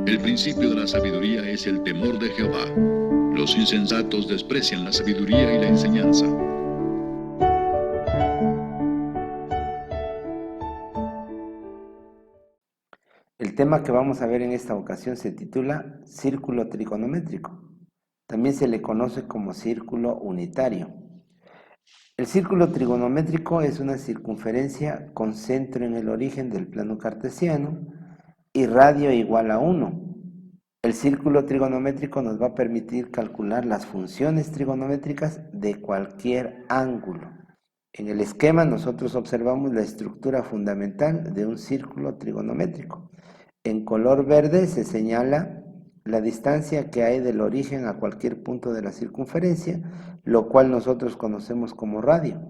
El principio de la sabiduría es el temor de Jehová. Los insensatos desprecian la sabiduría y la enseñanza. El tema que vamos a ver en esta ocasión se titula Círculo trigonométrico. También se le conoce como círculo unitario. El círculo trigonométrico es una circunferencia con centro en el origen del plano cartesiano y radio igual a 1. El círculo trigonométrico nos va a permitir calcular las funciones trigonométricas de cualquier ángulo. En el esquema nosotros observamos la estructura fundamental de un círculo trigonométrico. En color verde se señala la distancia que hay del origen a cualquier punto de la circunferencia, lo cual nosotros conocemos como radio.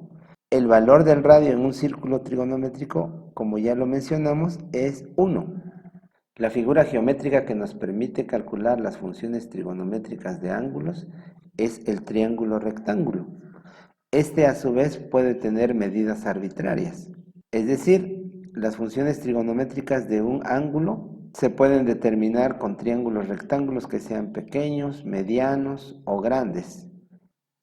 El valor del radio en un círculo trigonométrico, como ya lo mencionamos, es 1. La figura geométrica que nos permite calcular las funciones trigonométricas de ángulos es el triángulo rectángulo. Este a su vez puede tener medidas arbitrarias, es decir, las funciones trigonométricas de un ángulo se pueden determinar con triángulos rectángulos que sean pequeños, medianos o grandes.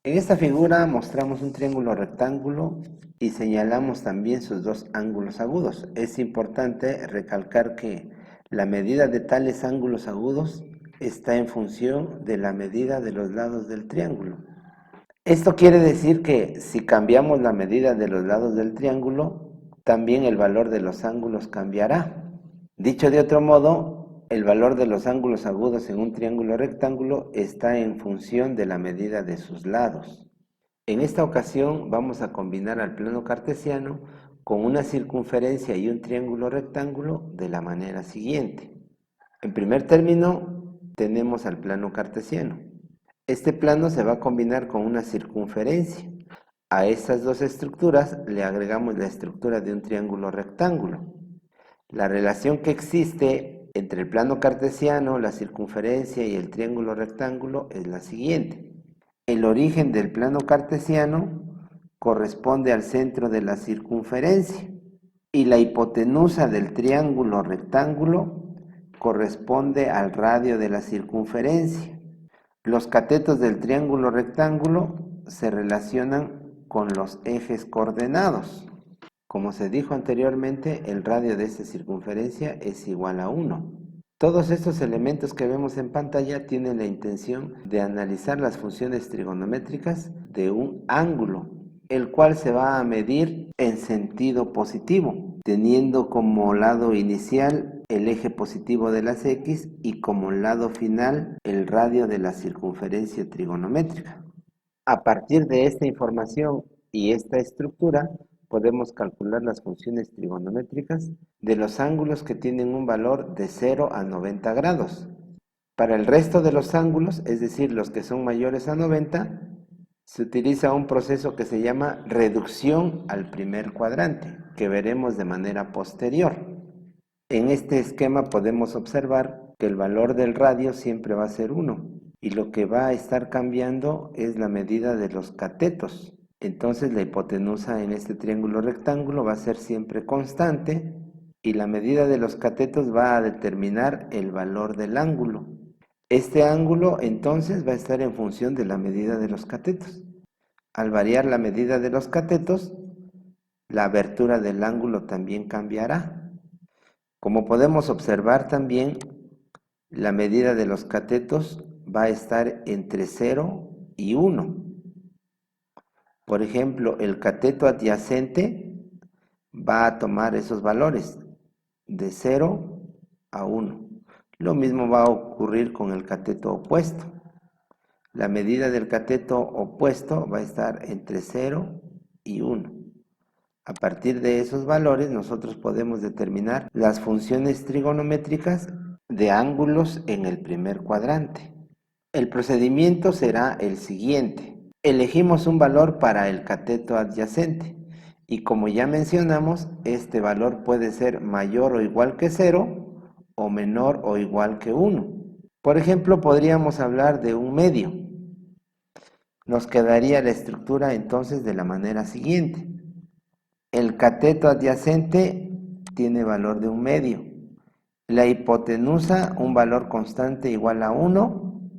En esta figura mostramos un triángulo rectángulo y señalamos también sus dos ángulos agudos. Es importante recalcar que la medida de tales ángulos agudos está en función de la medida de los lados del triángulo. Esto quiere decir que si cambiamos la medida de los lados del triángulo, también el valor de los ángulos cambiará. Dicho de otro modo, el valor de los ángulos agudos en un triángulo rectángulo está en función de la medida de sus lados. En esta ocasión vamos a combinar al plano cartesiano con una circunferencia y un triángulo rectángulo de la manera siguiente. En primer término, tenemos al plano cartesiano. Este plano se va a combinar con una circunferencia. A estas dos estructuras le agregamos la estructura de un triángulo rectángulo. La relación que existe entre el plano cartesiano, la circunferencia y el triángulo rectángulo es la siguiente. El origen del plano cartesiano corresponde al centro de la circunferencia y la hipotenusa del triángulo rectángulo corresponde al radio de la circunferencia. Los catetos del triángulo rectángulo se relacionan con los ejes coordenados. Como se dijo anteriormente, el radio de esta circunferencia es igual a 1. Todos estos elementos que vemos en pantalla tienen la intención de analizar las funciones trigonométricas de un ángulo, el cual se va a medir en sentido positivo, teniendo como lado inicial el eje positivo de las X y como lado final el radio de la circunferencia trigonométrica. A partir de esta información y esta estructura, podemos calcular las funciones trigonométricas de los ángulos que tienen un valor de 0 a 90 grados. Para el resto de los ángulos, es decir, los que son mayores a 90, se utiliza un proceso que se llama reducción al primer cuadrante, que veremos de manera posterior. En este esquema podemos observar que el valor del radio siempre va a ser 1 y lo que va a estar cambiando es la medida de los catetos. Entonces la hipotenusa en este triángulo rectángulo va a ser siempre constante y la medida de los catetos va a determinar el valor del ángulo. Este ángulo entonces va a estar en función de la medida de los catetos. Al variar la medida de los catetos, la abertura del ángulo también cambiará. Como podemos observar también, la medida de los catetos va a estar entre 0 y 1. Por ejemplo, el cateto adyacente va a tomar esos valores de 0 a 1. Lo mismo va a ocurrir con el cateto opuesto. La medida del cateto opuesto va a estar entre 0 y 1. A partir de esos valores nosotros podemos determinar las funciones trigonométricas de ángulos en el primer cuadrante. El procedimiento será el siguiente. Elegimos un valor para el cateto adyacente y como ya mencionamos, este valor puede ser mayor o igual que 0 o menor o igual que 1. Por ejemplo, podríamos hablar de un medio. Nos quedaría la estructura entonces de la manera siguiente. El cateto adyacente tiene valor de un medio La hipotenusa, un valor constante igual a 1.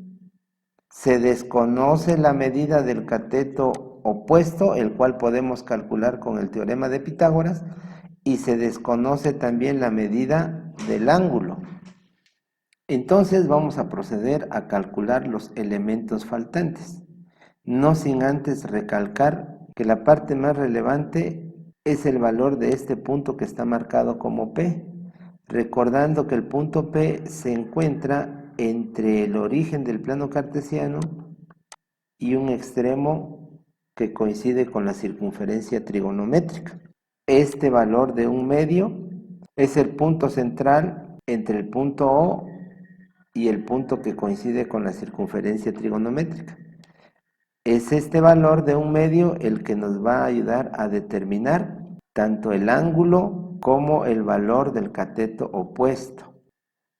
Se desconoce la medida del cateto opuesto, el cual podemos calcular con el teorema de Pitágoras, y se desconoce también la medida del ángulo. Entonces vamos a proceder a calcular los elementos faltantes, no sin antes recalcar que la parte más relevante es el valor de este punto que está marcado como P, recordando que el punto P se encuentra entre el origen del plano cartesiano y un extremo que coincide con la circunferencia trigonométrica. Este valor de 1/2 es el punto central entre el punto O y el punto que coincide con la circunferencia trigonométrica. Es este valor de 1/2 el que nos va a ayudar a determinar tanto el ángulo como el valor del cateto opuesto.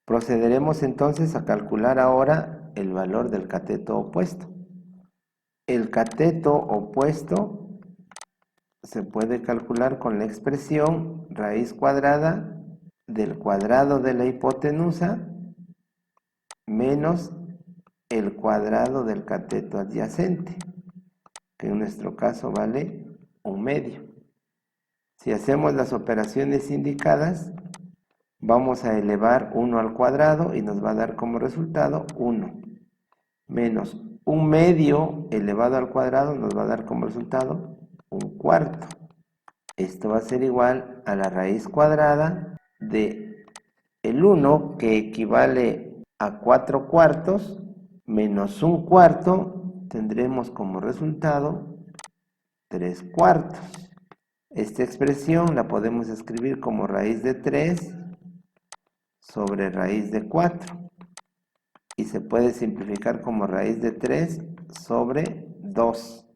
Procederemos entonces a calcular ahora el valor del cateto opuesto. El cateto opuesto se puede calcular con la expresión raíz cuadrada del cuadrado de la hipotenusa menos el cuadrado del cateto adyacente, que en nuestro caso vale 1/2. Si hacemos las operaciones indicadas, vamos a elevar 1 al cuadrado y nos va a dar como resultado 1, menos 1/2 elevado al cuadrado nos va a dar como resultado 1/4. Esto va a ser igual a la raíz cuadrada de el 1, que equivale a 4/4, menos 1/4, tendremos como resultado 3/4. Esta expresión la podemos escribir como raíz de 3 sobre raíz de 4 y se puede simplificar como raíz de 3 sobre 2.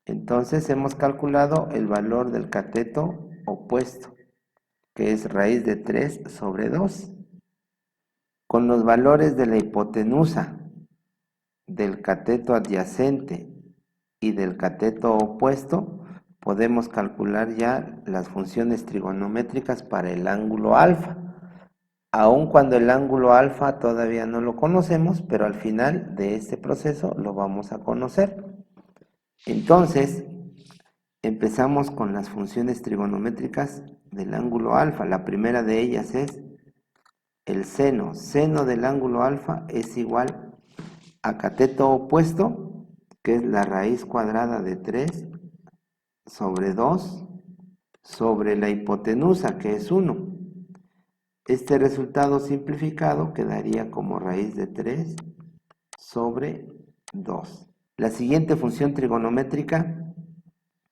Entonces hemos calculado el valor del cateto opuesto, que es raíz de 3 sobre 2. Con los valores de la hipotenusa, del cateto adyacente y del cateto opuesto, podemos calcular ya las funciones trigonométricas para el ángulo alfa. Aun cuando el ángulo alfa todavía no lo conocemos, pero al final de este proceso lo vamos a conocer. Entonces, empezamos con las funciones trigonométricas del ángulo alfa. La primera de ellas es el seno. Seno del ángulo alfa es igual a cateto opuesto, que es la raíz cuadrada de 3 sobre 2, sobre la hipotenusa, que es 1. Este resultado simplificado quedaría como raíz de 3 sobre 2. La siguiente función trigonométrica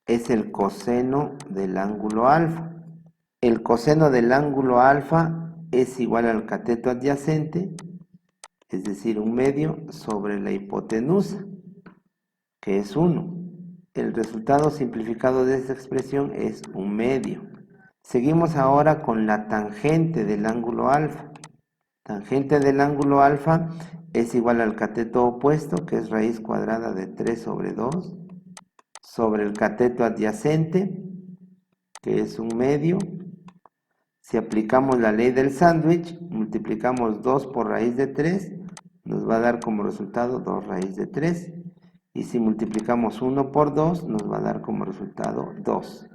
es el coseno del ángulo alfa. El coseno del ángulo alfa es igual al cateto adyacente, es decir, 1/2 sobre la hipotenusa, que es 1. El resultado simplificado de esta expresión es 1/2. Seguimos ahora con la tangente del ángulo alfa. Tangente del ángulo alfa es igual al cateto opuesto, que es raíz cuadrada de 3 sobre 2, sobre el cateto adyacente, que es 1/2. Si aplicamos la ley del sándwich, multiplicamos 2 por raíz de 3, nos va a dar como resultado 2 raíz de 3. Y si multiplicamos 1 por 2, nos va a dar como resultado 2.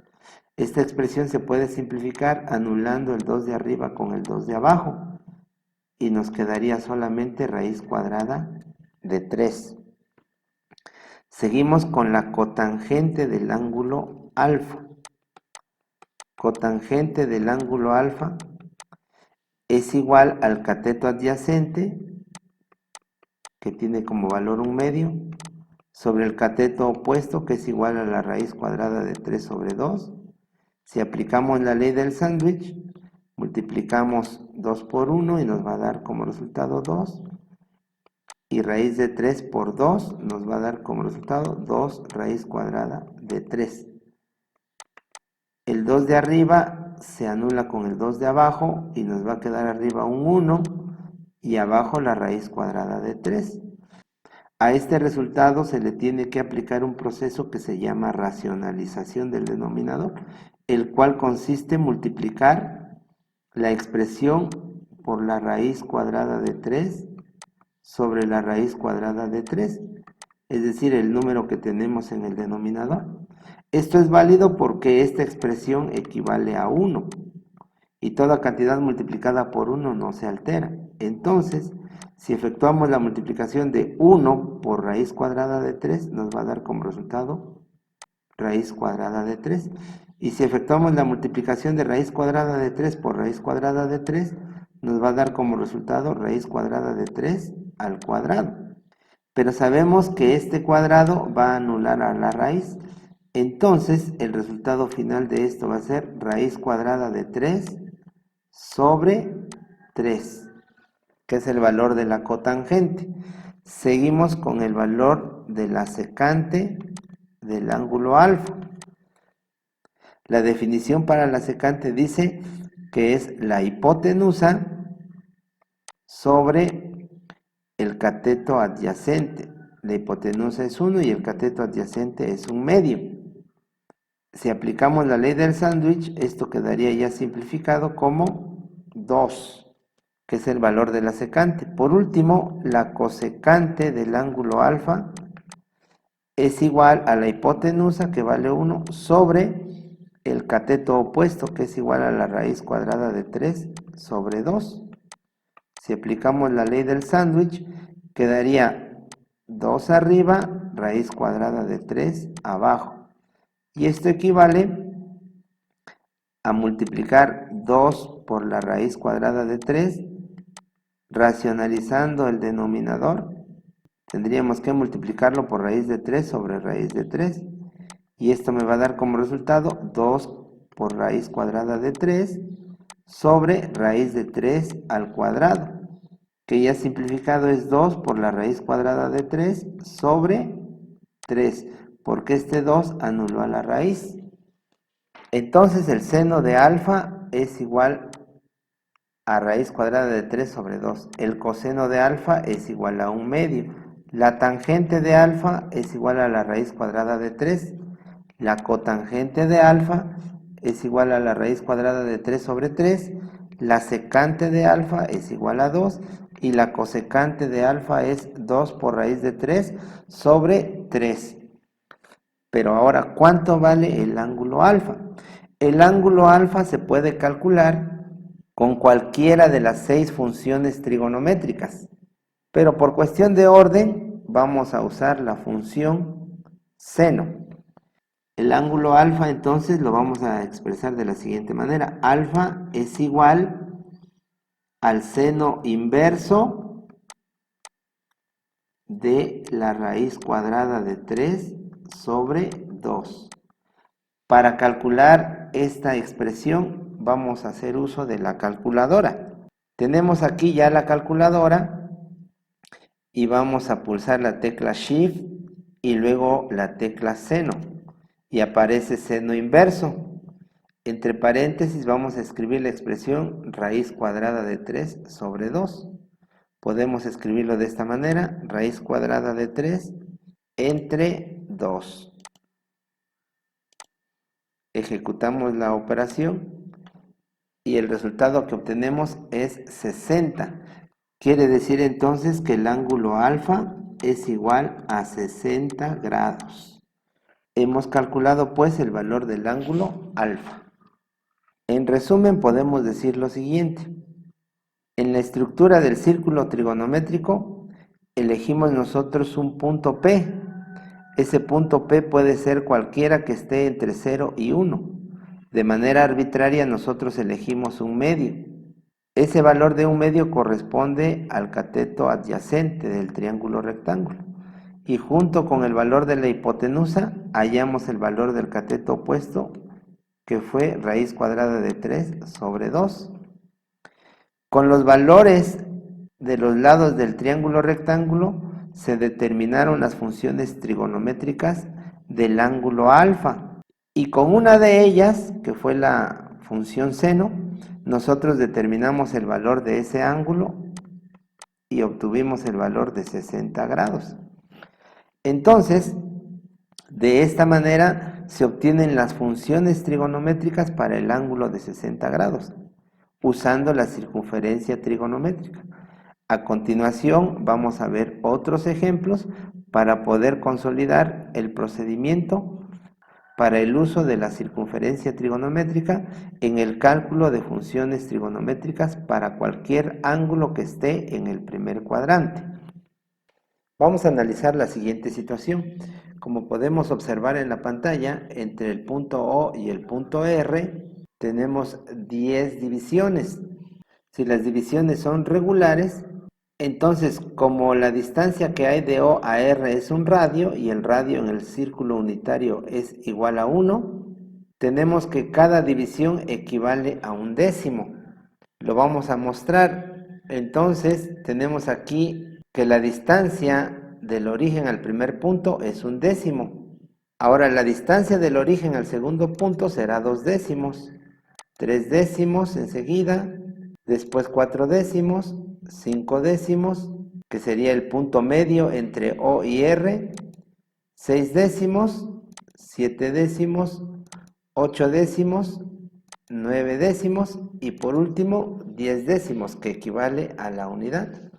Esta expresión se puede simplificar anulando el 2 de arriba con el 2 de abajo. Y nos quedaría solamente raíz cuadrada de 3. Seguimos con la cotangente del ángulo alfa. Cotangente del ángulo alfa es igual al cateto adyacente, que tiene como valor 1/2, sobre el cateto opuesto, que es igual a la raíz cuadrada de 3 sobre 2. Si aplicamos la ley del sándwich, multiplicamos 2 por 1 y nos va a dar como resultado 2. Y raíz de 3 por 2 nos va a dar como resultado 2 raíz cuadrada de 3. El 2 de arriba se anula con el 2 de abajo y nos va a quedar arriba un 1 y abajo la raíz cuadrada de 3. A este resultado se le tiene que aplicar un proceso que se llama racionalización del denominador, el cual consiste en multiplicar la expresión por la raíz cuadrada de 3 sobre la raíz cuadrada de 3, es decir, el número que tenemos en el denominador. Esto es válido porque esta expresión equivale a 1 y toda cantidad multiplicada por 1 no se altera. Entonces, si efectuamos la multiplicación de 1 por raíz cuadrada de 3, nos va a dar como resultado raíz cuadrada de 3. Y si efectuamos la multiplicación de raíz cuadrada de 3 por raíz cuadrada de 3, nos va a dar como resultado raíz cuadrada de 3 al cuadrado. Pero sabemos que este cuadrado va a anular a la raíz. Entonces, el resultado final de esto va a ser raíz cuadrada de 3 sobre 3, que es el valor de la cotangente. Seguimos con el valor de la secante del ángulo alfa. La definición para la secante dice que es la hipotenusa sobre el cateto adyacente. La hipotenusa es 1 y el cateto adyacente es 1/2. Si aplicamos la ley del sándwich, esto quedaría ya simplificado como 2, que es el valor de la secante. Por último, la cosecante del ángulo alfa es igual a la hipotenusa, que vale 1, sobre el cateto opuesto, que es igual a la raíz cuadrada de 3 sobre 2. Si aplicamos la ley del sándwich, quedaría 2 arriba, raíz cuadrada de 3 abajo. Y esto equivale a multiplicar 2 por la raíz cuadrada de 3, racionalizando el denominador. Tendríamos que multiplicarlo por raíz de 3 sobre raíz de 3. Y esto me va a dar como resultado 2 por raíz cuadrada de 3 sobre raíz de 3 al cuadrado, que ya simplificado es 2 por la raíz cuadrada de 3 sobre 3, porque este 2 anuló a la raíz. Entonces el seno de alfa es igual a raíz cuadrada de 3 sobre 2. El coseno de alfa es igual a 1/2. La tangente de alfa es igual a la raíz cuadrada de 3. La cotangente de alfa es igual a la raíz cuadrada de 3 sobre 3. La secante de alfa es igual a 2. Y la cosecante de alfa es 2 por raíz de 3 sobre 3. Pero ahora, ¿cuánto vale el ángulo alfa? El ángulo alfa se puede calcular con cualquiera de las 6 funciones trigonométricas. Pero por cuestión de orden, vamos a usar la función seno. El ángulo alfa entonces lo vamos a expresar de la siguiente manera. Alfa es igual al seno inverso de la raíz cuadrada de 3 sobre 2. Para calcular esta expresión vamos a hacer uso de la calculadora. Tenemos aquí ya la calculadora y vamos a pulsar la tecla Shift y luego la tecla seno. Y aparece seno inverso. Entre paréntesis vamos a escribir la expresión raíz cuadrada de 3 sobre 2. Podemos escribirlo de esta manera, raíz cuadrada de 3 entre 2. Ejecutamos la operación y el resultado que obtenemos es 60. Quiere decir entonces que el ángulo alfa es igual a 60 grados. Hemos calculado pues el valor del ángulo alfa. En resumen podemos decir lo siguiente. En la estructura del círculo trigonométrico elegimos nosotros un punto P. Ese punto P puede ser cualquiera que esté entre 0 y 1. De manera arbitraria nosotros elegimos un medio. Ese valor de un medio corresponde al cateto adyacente del triángulo rectángulo. Y junto con el valor de la hipotenusa hallamos el valor del cateto opuesto, que fue raíz cuadrada de 3 sobre 2. Con los valores de los lados del triángulo rectángulo se determinaron las funciones trigonométricas del ángulo alfa. Y con una de ellas, que fue la función seno, nosotros determinamos el valor de ese ángulo y obtuvimos el valor de 60 grados. Entonces, de esta manera se obtienen las funciones trigonométricas para el ángulo de 60 grados. usando la circunferencia trigonométrica. A continuación vamos a ver otros ejemplos para poder consolidar el procedimiento para el uso de la circunferencia trigonométrica en el cálculo de funciones trigonométricas para cualquier ángulo que esté en el primer cuadrante. Vamos a analizar la siguiente situación. Como podemos observar en la pantalla, entre el punto O y el punto R tenemos 10 divisiones. Si las divisiones son regulares, entonces como la distancia que hay de O a R es un radio y el radio en el círculo unitario es igual a 1, tenemos que cada división equivale a un décimo. Lo vamos a mostrar. Entonces tenemos aquí que la distancia del origen al primer punto es un décimo. Ahora la distancia del origen al segundo punto será 2 décimos, 3 décimos enseguida, después 4 décimos, 5 décimos, que sería el punto medio entre O y R, 6 décimos, 7 décimos, 8 décimos, 9 décimos y por último 10 décimos, que equivale a la unidad.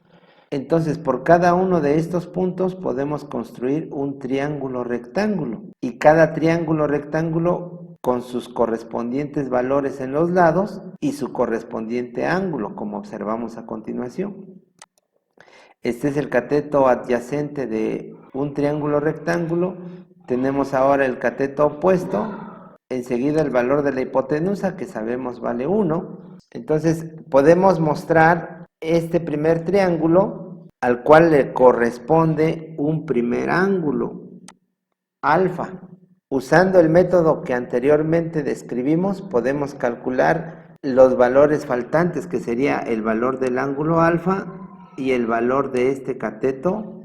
Entonces, por cada uno de estos puntos podemos construir un triángulo rectángulo y cada triángulo rectángulo con sus correspondientes valores en los lados y su correspondiente ángulo, como observamos a continuación. Este es el cateto adyacente de un triángulo rectángulo. Tenemos ahora el cateto opuesto. Enseguida el valor de la hipotenusa, que sabemos vale 1. Entonces podemos mostrar este primer triángulo al cual le corresponde un primer ángulo, alfa. Usando el método que anteriormente describimos, podemos calcular los valores faltantes, que sería el valor del ángulo alfa y el valor de este cateto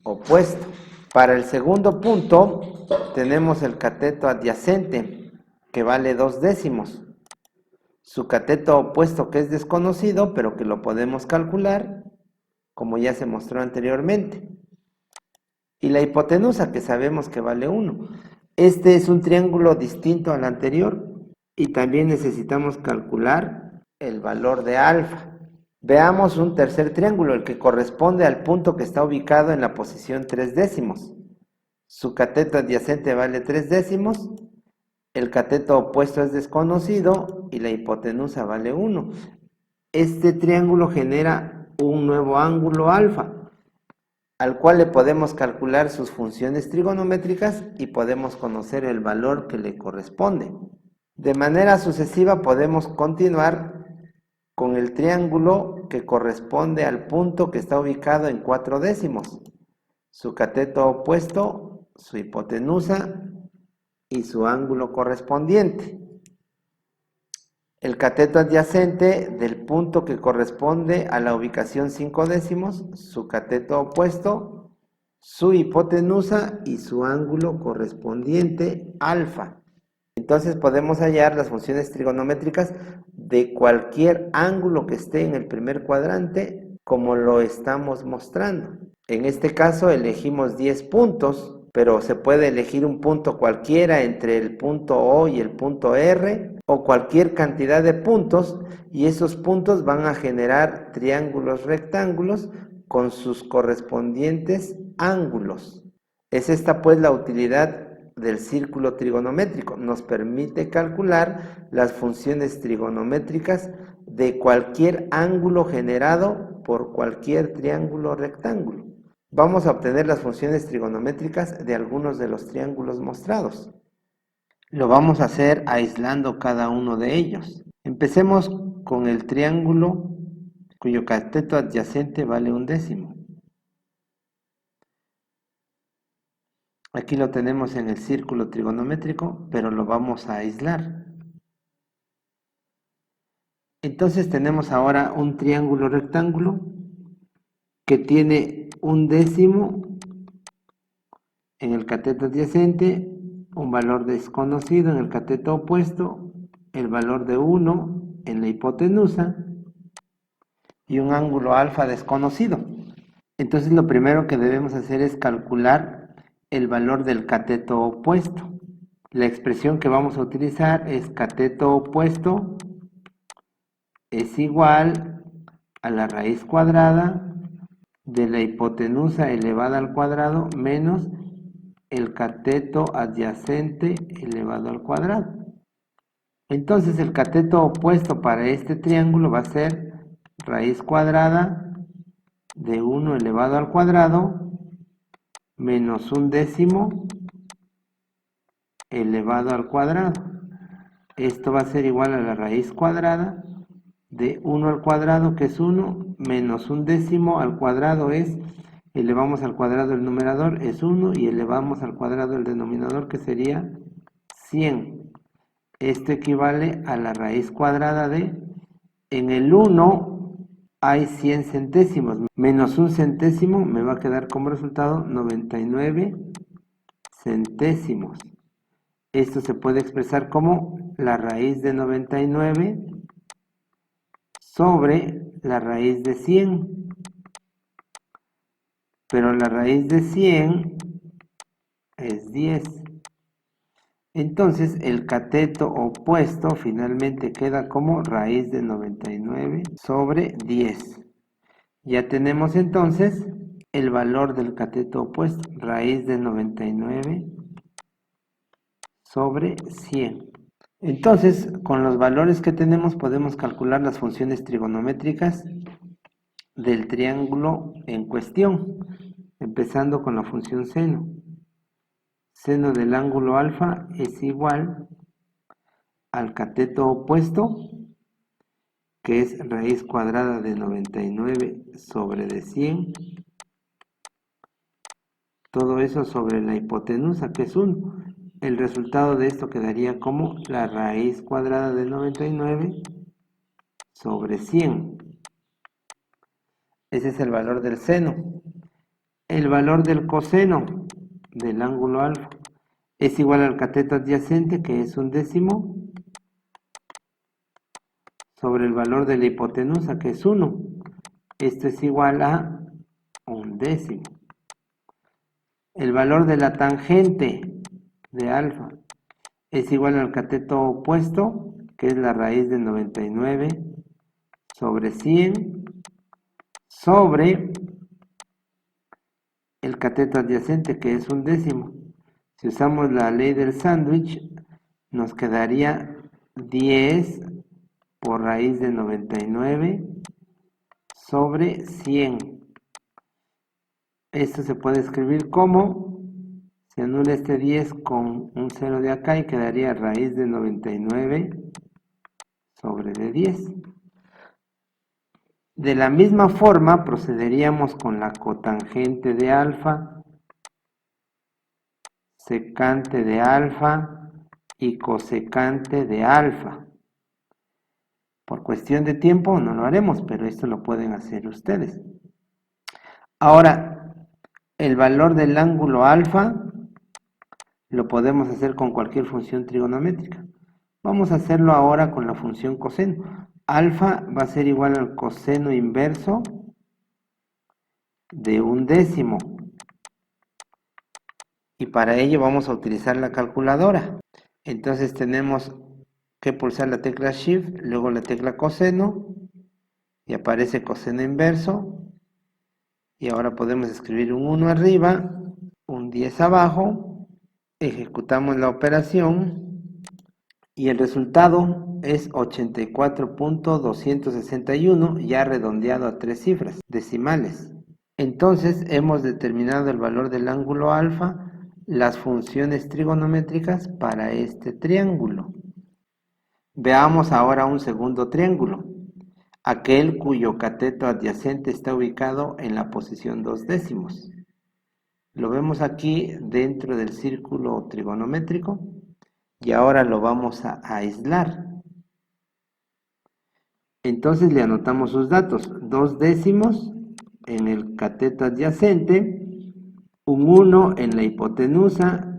opuesto. Para el segundo punto tenemos el cateto adyacente, que vale 2 décimos. Su cateto opuesto, que es desconocido, pero que lo podemos calcular, como ya se mostró anteriormente. Y la hipotenusa, que sabemos que vale 1. Este es un triángulo distinto al anterior y también necesitamos calcular el valor de alfa. Veamos un tercer triángulo, el que corresponde al punto que está ubicado en la posición 3 décimos. Su cateto adyacente vale 3 décimos, el cateto opuesto es desconocido y la hipotenusa vale 1. Este triángulo genera un nuevo ángulo alfa, al cual le podemos calcular sus funciones trigonométricas y podemos conocer el valor que le corresponde. De manera sucesiva podemos continuar con el triángulo que corresponde al punto que está ubicado en 4 décimos, su cateto opuesto, su hipotenusa y su ángulo correspondiente. El cateto adyacente del punto que corresponde a la ubicación 5 décimos, su cateto opuesto, su hipotenusa y su ángulo correspondiente, alfa. Entonces podemos hallar las funciones trigonométricas de cualquier ángulo que esté en el primer cuadrante, como lo estamos mostrando. En este caso elegimos 10 puntos, pero se puede elegir un punto cualquiera entre el punto O y el punto R, o cualquier cantidad de puntos, y esos puntos van a generar triángulos rectángulos con sus correspondientes ángulos. Es esta pues la utilidad del círculo trigonométrico. Nos permite calcular las funciones trigonométricas de cualquier ángulo generado por cualquier triángulo rectángulo. Vamos a obtener las funciones trigonométricas de algunos de los triángulos mostrados. Lo vamos a hacer aislando cada uno de ellos. Empecemos con el triángulo cuyo cateto adyacente vale 1 décimo. Aquí lo tenemos en el círculo trigonométrico, pero lo vamos a aislar. Entonces tenemos ahora un triángulo rectángulo que tiene 1 décimo en el cateto adyacente, un valor desconocido en el cateto opuesto, el valor de 1 en la hipotenusa y un ángulo alfa desconocido. Entonces lo primero que debemos hacer es calcular el valor del cateto opuesto. La expresión que vamos a utilizar es cateto opuesto es igual a la raíz cuadrada de la hipotenusa elevada al cuadrado menos el cateto adyacente elevado al cuadrado. Entonces el cateto opuesto para este triángulo va a ser raíz cuadrada de 1 elevado al cuadrado menos 1/10 elevado al cuadrado. Esto va a ser igual a la raíz cuadrada de 1 al cuadrado, que es 1, menos 1/10 al cuadrado es, elevamos al cuadrado el numerador, es 1, y elevamos al cuadrado el denominador, que sería 100. Esto equivale a la raíz cuadrada de, en el 1 hay 100 centésimos, menos 1 centésimo me va a quedar como resultado 99 centésimos. Esto se puede expresar como la raíz de 99 sobre la raíz de 100. Pero la raíz de 100 es 10. Entonces el cateto opuesto finalmente queda como raíz de 99 sobre 10. Ya tenemos entonces el valor del cateto opuesto, raíz de 99 sobre 100. Entonces, con los valores que tenemos podemos calcular las funciones trigonométricas del triángulo en cuestión, empezando con la función seno. Seno del ángulo alfa es igual al cateto opuesto, que es raíz cuadrada de 99 sobre de 100, todo eso sobre la hipotenusa, que es 1. El resultado de esto quedaría como la raíz cuadrada de 99 sobre 100. Ese es el valor del seno. El valor del coseno del ángulo alfa es igual al cateto adyacente, que es 1/10, sobre el valor de la hipotenusa, que es 1. Esto es igual a 1/10. El valor de la tangente de alfa es igual al cateto opuesto, que es la raíz de 99 sobre 100, sobre el cateto adyacente, que es 1/10. Si usamos la ley del sándwich, nos quedaría 10 por raíz de 99 sobre 100. Esto se puede escribir como, se anula este 10 con un 0 de acá y quedaría raíz de 99 sobre de 10. De la misma forma procederíamos con la cotangente de alfa, secante de alfa y cosecante de alfa. Por cuestión de tiempo no lo haremos, pero esto lo pueden hacer ustedes. Ahora, el valor del ángulo alfa lo podemos hacer con cualquier función trigonométrica. Vamos a hacerlo ahora con la función coseno. Alfa va a ser igual al coseno inverso de 1/10. Y para ello vamos a utilizar la calculadora. Entonces tenemos que pulsar la tecla Shift, luego la tecla coseno, y aparece coseno inverso. Y ahora podemos escribir un 1 arriba, un 10 abajo. Ejecutamos la operación y el resultado es 84.261, ya redondeado a 3 cifras decimales. Entonces hemos determinado el valor del ángulo alfa, las funciones trigonométricas para este triángulo. Veamos ahora un segundo triángulo, aquel cuyo cateto adyacente está ubicado en la posición 2/10. Lo vemos aquí dentro del círculo trigonométrico y ahora lo vamos a aislar. Entonces le anotamos sus datos: 2/10 en el cateto adyacente, un 1 en la hipotenusa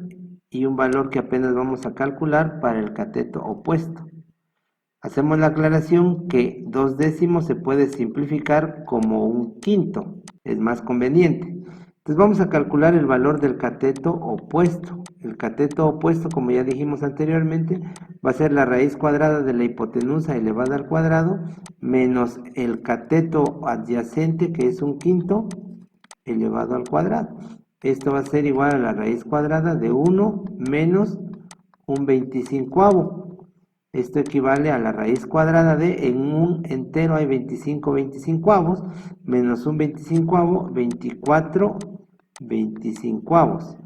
y un valor que apenas vamos a calcular para el cateto opuesto. Hacemos la aclaración que 2/10 se puede simplificar como un quinto, es más conveniente. Entonces vamos a calcular el valor del cateto opuesto. El cateto opuesto, como ya dijimos anteriormente, va a ser la raíz cuadrada de la hipotenusa elevada al cuadrado menos el cateto adyacente, que es un quinto, elevado al cuadrado. Esto va a ser igual a la raíz cuadrada de 1 menos un 25avo. Esto equivale a la raíz cuadrada de, en un entero hay 25 25avos, menos un 25avo, 24 25avos.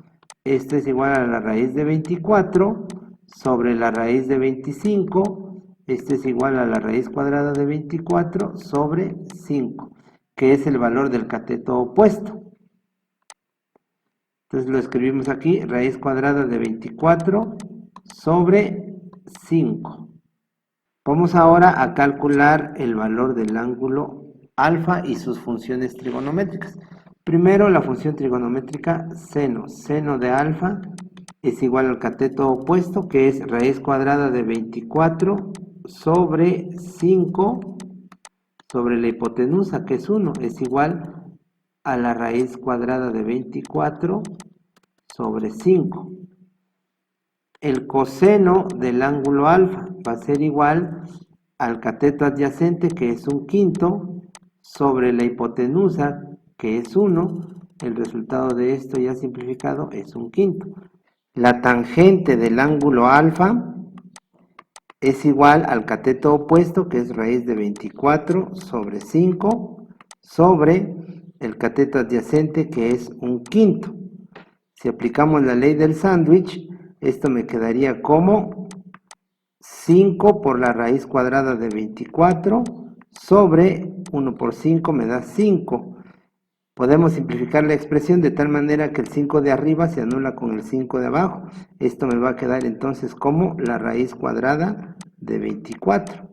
Esto es igual a la raíz de 24 sobre la raíz de 25. Esto es igual a la raíz cuadrada de 24 sobre 5, que es el valor del cateto opuesto. Entonces lo escribimos aquí, raíz cuadrada de 24 sobre 5. Vamos ahora a calcular el valor del ángulo alfa y sus funciones trigonométricas. Primero, la función trigonométrica seno. Seno de alfa es igual al cateto opuesto, que es raíz cuadrada de 24 sobre 5 sobre la hipotenusa, que es 1, es igual a la raíz cuadrada de 24 sobre 5. El coseno del ángulo alfa va a ser igual al cateto adyacente, que es un quinto, sobre la hipotenusa, que es 1. El resultado de esto ya simplificado es un quinto. La tangente del ángulo alfa es igual al cateto opuesto, que es raíz de 24 sobre 5, sobre el cateto adyacente, que es un quinto. Si aplicamos la ley del sándwich, esto me quedaría como 5 por la raíz cuadrada de 24 sobre 1 por 5 me da 5. Podemos simplificar la expresión de tal manera que el 5 de arriba se anula con el 5 de abajo. Esto me va a quedar entonces como la raíz cuadrada de 24.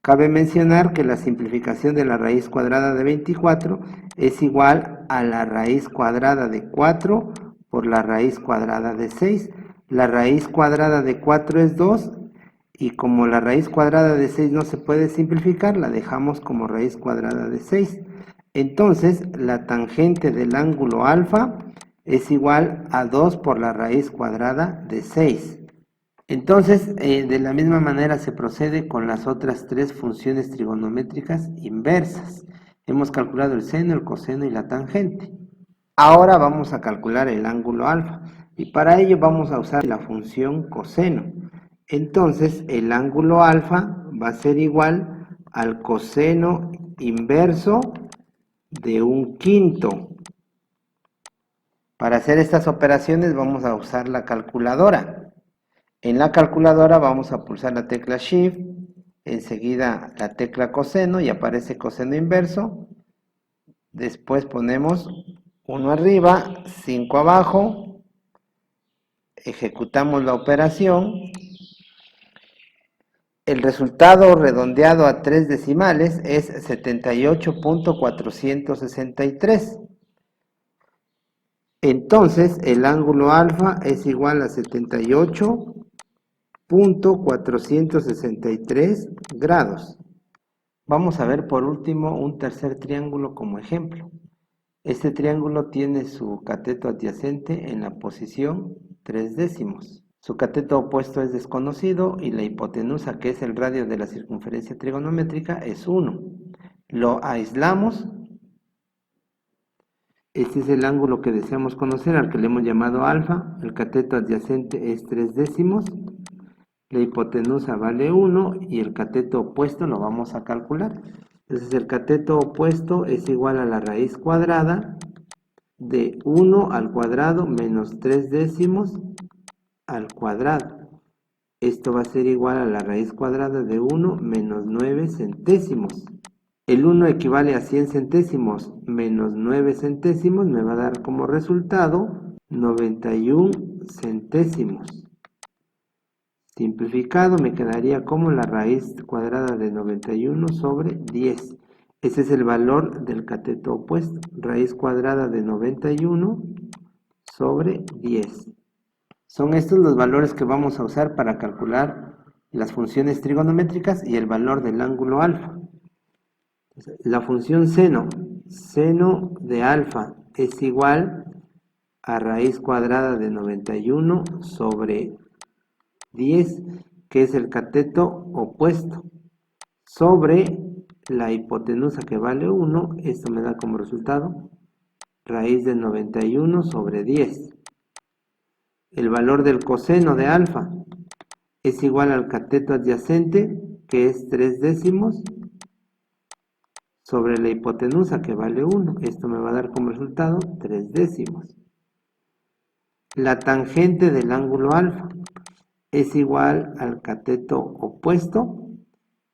Cabe mencionar que la simplificación de la raíz cuadrada de 24 es igual a la raíz cuadrada de 4 por la raíz cuadrada de 6. La raíz cuadrada de 4 es 2 y como la raíz cuadrada de 6 no se puede simplificar, la dejamos como raíz cuadrada de 6. Entonces, la tangente del ángulo alfa es igual a 2 por la raíz cuadrada de 6. Entonces, de la misma manera se procede con las otras tres funciones trigonométricas inversas. Hemos calculado el seno, el coseno y la tangente. Ahora vamos a calcular el ángulo alfa y para ello vamos a usar la función coseno. Entonces, el ángulo alfa va a ser igual al coseno inverso de un quinto. Para hacer estas operaciones vamos a usar la calculadora. En la calculadora vamos a pulsar la tecla Shift, enseguida la tecla coseno y aparece coseno inverso. Después ponemos 1 arriba, 5 abajo, ejecutamos la operación. El resultado redondeado a 3 decimales es 78.463. Entonces, el ángulo alfa es igual a 78.463 grados. Vamos a ver por último un tercer triángulo como ejemplo. Este triángulo tiene su cateto adyacente en la posición 3 décimos. Su cateto opuesto es desconocido y la hipotenusa, que es el radio de la circunferencia trigonométrica, es 1. Lo aislamos. Este es el ángulo que deseamos conocer, al que le hemos llamado alfa. El cateto adyacente es 3 décimos. La hipotenusa vale 1 y el cateto opuesto lo vamos a calcular. Entonces el cateto opuesto es igual a la raíz cuadrada de 1 al cuadrado menos 3 décimos al cuadrado. Esto va a ser igual a la raíz cuadrada de 1 menos 9 centésimos. El 1 equivale a 100 centésimos menos 9 centésimos, me va a dar como resultado 91 centésimos. Simplificado me quedaría como la raíz cuadrada de 91 sobre 10. Ese es el valor del cateto opuesto, raíz cuadrada de 91 sobre 10. Son estos los valores que vamos a usar para calcular las funciones trigonométricas y el valor del ángulo alfa. La función seno seno de alfa es igual a raíz cuadrada de 91 sobre 10, que es el cateto opuesto, sobre la hipotenusa que vale 1, esto me da como resultado raíz de 91 sobre 10. El valor del coseno de alfa es igual al cateto adyacente, que es 3/10, sobre la hipotenusa que vale 1. Esto me va a dar como resultado 3/10. La tangente del ángulo alfa es igual al cateto opuesto,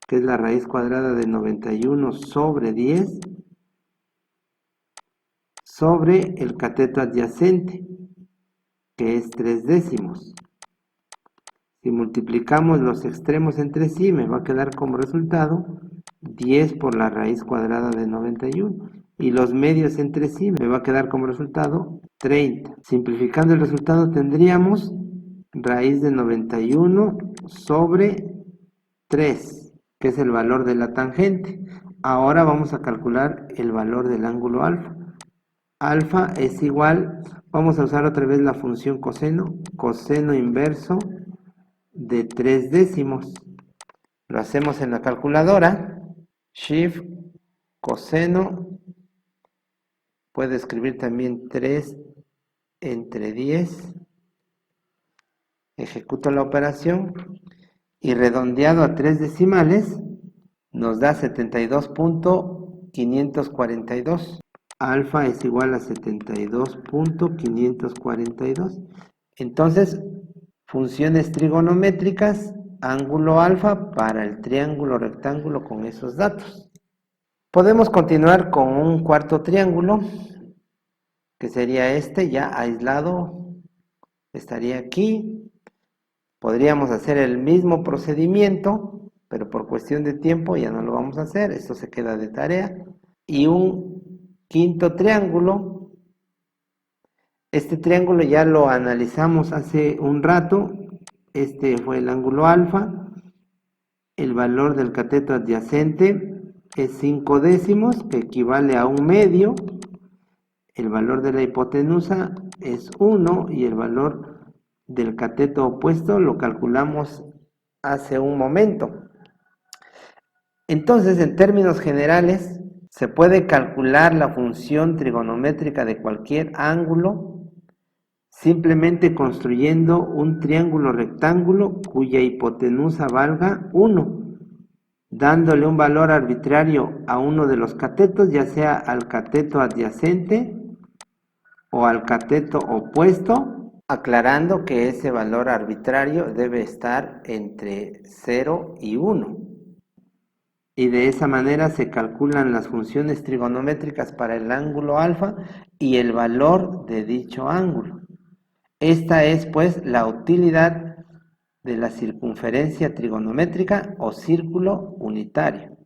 que es la raíz cuadrada de 91 sobre 10, sobre el cateto adyacente, que es 3/10. Si multiplicamos los extremos entre sí, me va a quedar como resultado 10 por la raíz cuadrada de 91. Y los medios entre sí, me va a quedar como resultado 30. Simplificando el resultado, tendríamos raíz de 91 sobre 3, que es el valor de la tangente. Ahora vamos a calcular el valor del ángulo alfa. Alfa es igual, vamos a usar otra vez la función coseno, coseno inverso de 3/10. Lo hacemos en la calculadora. Shift coseno, puede escribir también 3 entre 10. Ejecuto la operación y redondeado a 3 decimales nos da 72.542. Alfa es igual a 72.542. Entonces, funciones trigonométricas, ángulo alfa para el triángulo rectángulo con esos datos. Podemos continuar con un cuarto triángulo, que sería este ya aislado, estaría aquí. Podríamos hacer el mismo procedimiento, pero por cuestión de tiempo ya no lo vamos a hacer, esto se queda de tarea. Y un quinto triángulo, este triángulo ya lo analizamos hace un rato, este fue el ángulo alfa, el valor del cateto adyacente es 5/10, que equivale a 1/2, el valor de la hipotenusa es 1 y el valor del cateto opuesto lo calculamos hace un momento. Entonces, en términos generales, se puede calcular la función trigonométrica de cualquier ángulo simplemente construyendo un triángulo rectángulo cuya hipotenusa valga 1, dándole un valor arbitrario a uno de los catetos, ya sea al cateto adyacente o al cateto opuesto, aclarando que ese valor arbitrario debe estar entre 0 y 1. Y de esa manera se calculan las funciones trigonométricas para el ángulo alfa y el valor de dicho ángulo. Esta es, pues, la utilidad de la circunferencia trigonométrica o círculo unitario.